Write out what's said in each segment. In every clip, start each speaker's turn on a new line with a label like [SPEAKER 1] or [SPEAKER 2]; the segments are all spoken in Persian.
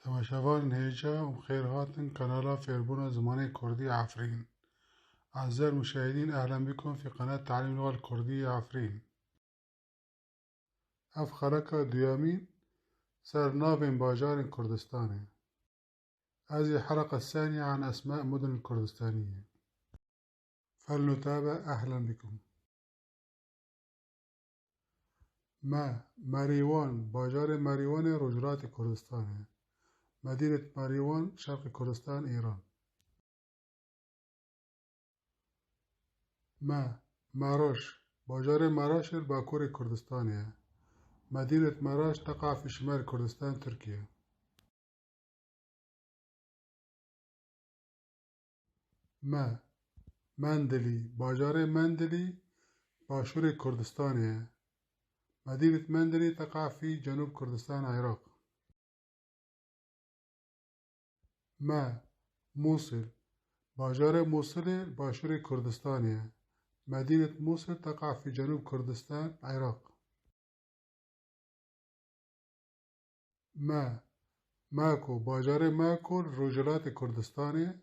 [SPEAKER 1] تماشاوان هیجا و خیر هاتن قناة فيربونا زماني كردي عفرين. أعزائي المشاهدين، أهلا بكم في قناة تعليم اللغة الكردية عفرين. أف خلقة ديامين سر نابين باجار كردستاني. هذه الحلقة الثانية عن أسماء مدن الكردستانية. فلنتابع. أهلا بكم. ماريوان باجار ماريوان رجلات كردستان، مدينة ماريوان شرق كردستان إيران. ماراش باجار ماراش الباكور كردستان، مدينة ماراش تقع في شمال كردستان تركيا. مندلي باجار مندلي باشور كردستان، مدينة مندلي تقع في جنوب كردستان العراق. موصل باجار موصل باشور كردستان، مدينة موصل تقع في جنوب كردستان العراق. ماكو باجار ماكو رجلات كردستان،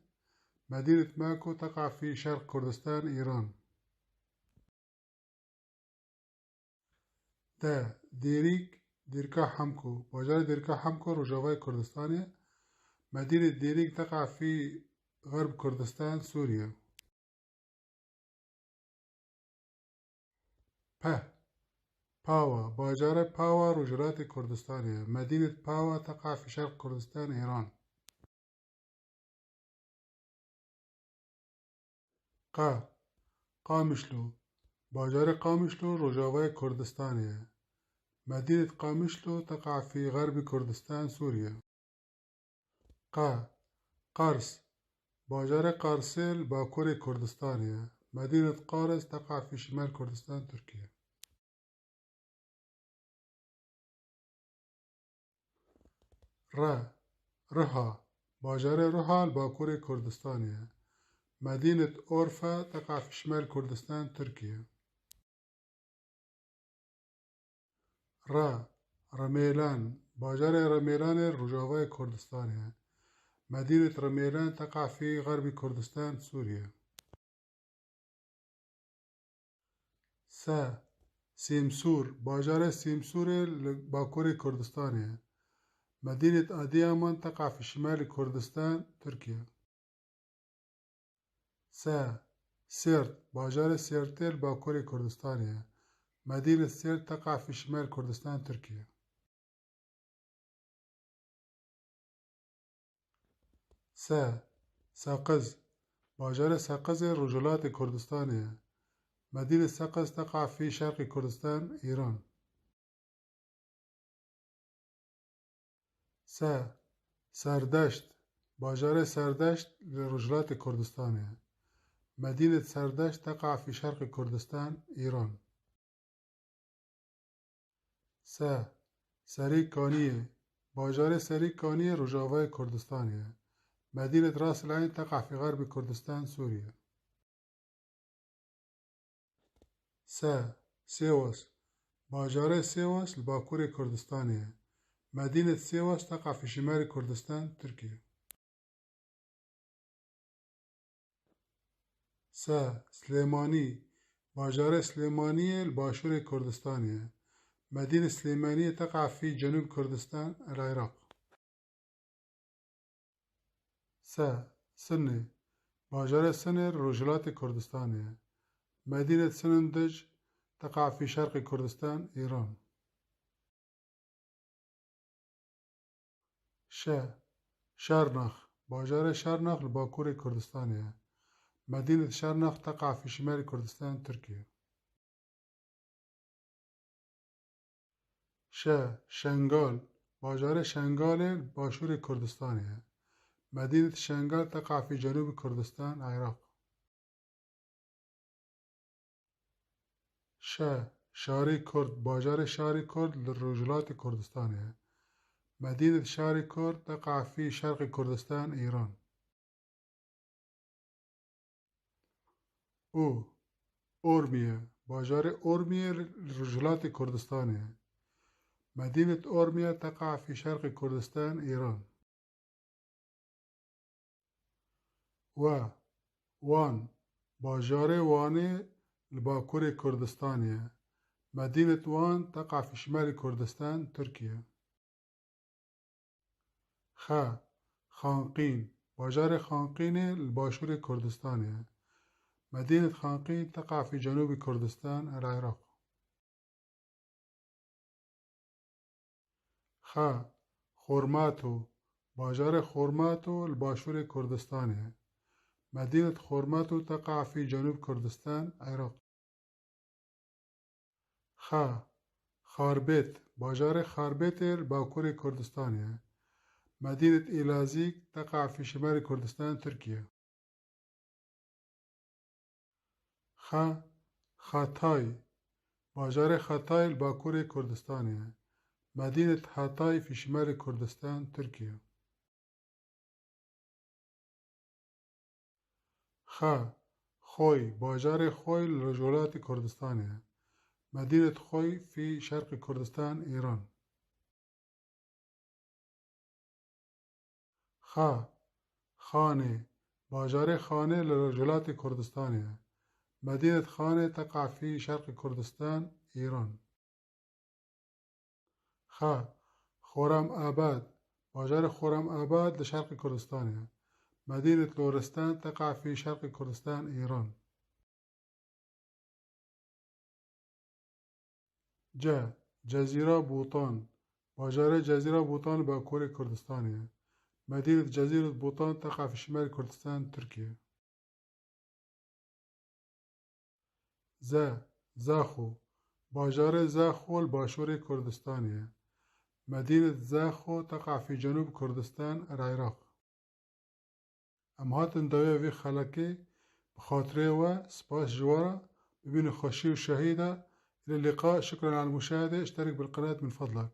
[SPEAKER 1] مدينة ماكو تقع في شرق كردستان إيران. ديركا حمكو باجار ديركا حمكو رجاوي كردستان، مدينة ديريك تقع في غرب كردستان سوريا. باوا باجار باوا رجلات كردستان، مدينة باوا تقع في شرق كردستان إيران. قامشلو باجار قامشلو رجاوي كردستان، مدينة قامشلو تقع في غرب كردستان سوريا. قارس باجار قارسل باكور كردستان، مدينة قارس تقع في شمال كردستان تركيا. رها باجار رها الباكور كردستان، مدينة أورفا تقع في شمال كردستان تركيا. رميلان باجار رميلان رجاوي كردستان، مدينة رميلان تقع في غرب كردستان سوريا. سيمسور باجار سيمسور الباكور كردستان، مدينة أديامان تقع في شمال كردستان تركيا. سيرت باجار سيرت الباكور كردستان، مدينة سيرت تقع في شمال كردستان تركيا. ساقز باجار ساقز رجلات كردستان، مدينة ساقز تقع في شرق كردستان إيران. سردشت باجار سردشت لرجلات كردستان، مدينة سردشت تقع في شرق كردستان إيران. سريكانية باجار سريكانية رجاوي كردستان، مدينة راس العين تقع في غرب كردستان سوريا. سيواس باجار سيواس الباكور كردستان، مدينة سيواس تقع في شمال كردستان تركيا. سليماني باجار سليمانية الباشور كردستان، مدينة سليمانية تقع في جنوب كردستان العراق. سنة باجار سنة رجلات كردستان، مدينة سنندج تقع في شرق كردستان إيران. شارناخ باجار شارناخ الباكور كردستان، مدينة شارناخ تقع في شمال كردستان تركيا. شنغال باجار شنغال باشور كردستان، مدينة شنغال تقع في جنوب كردستان العراق. شاري كرد باجار شاري كرد للرجلات كردستان، مدينة شاري كرد تقع في شرق كردستان إيران. أورميا باجار أورميا للرجلات كردستان، مدينة أورميا تقع في شرق كردستان إيران. و وان باجار واني لباكور كردستانية. مدينة وان تقع في شمال كردستان تركيا. خ خانقين باجار خانقين لباشور كردستانية. مدينة خانقين تقع في جنوب كردستان العراق. خ خورماتو باجار خورماتو لباشور كردستانية. مدينة خورماتو تقع في جنوب كردستان العراق. خ خاربت باجار خاربت لباكور كردستانية. مدينة إيلازيك تقع في شمال كردستان تركيا. خ خاتاي باجار خاتاي لباكور كردستانية. مدينة هاتاي في شمال كردستان تركيا. خ خوي باجار خوي لرجولات كردستانية. مدينة خوي في شرق كردستان إيران. خ خانة باجار خانة لرجولات كردستانية. مدينة خانة تقع في شرق كردستان إيران. خ خورم آباد باجار خورم آباد لشرق كردستانية. مدينة لورستان تقع في شرق كردستان إيران. جزيرة بوطان باجار جزيرة بوطان باكور كردستانية. مدينة جزيرة بوطان تقع في شمال كردستان تركيا. زاخو باجار زاخو الباشور كردستانية. مدينة زاخو تقع في جنوب كردستان العراق. ام هاتن داوية في خلقي بخاطري و سباس جوارا ببين خوشي وشهيدة. إلى اللقاء. شكرا على المشاهدة. اشترك بالقناة من فضلك.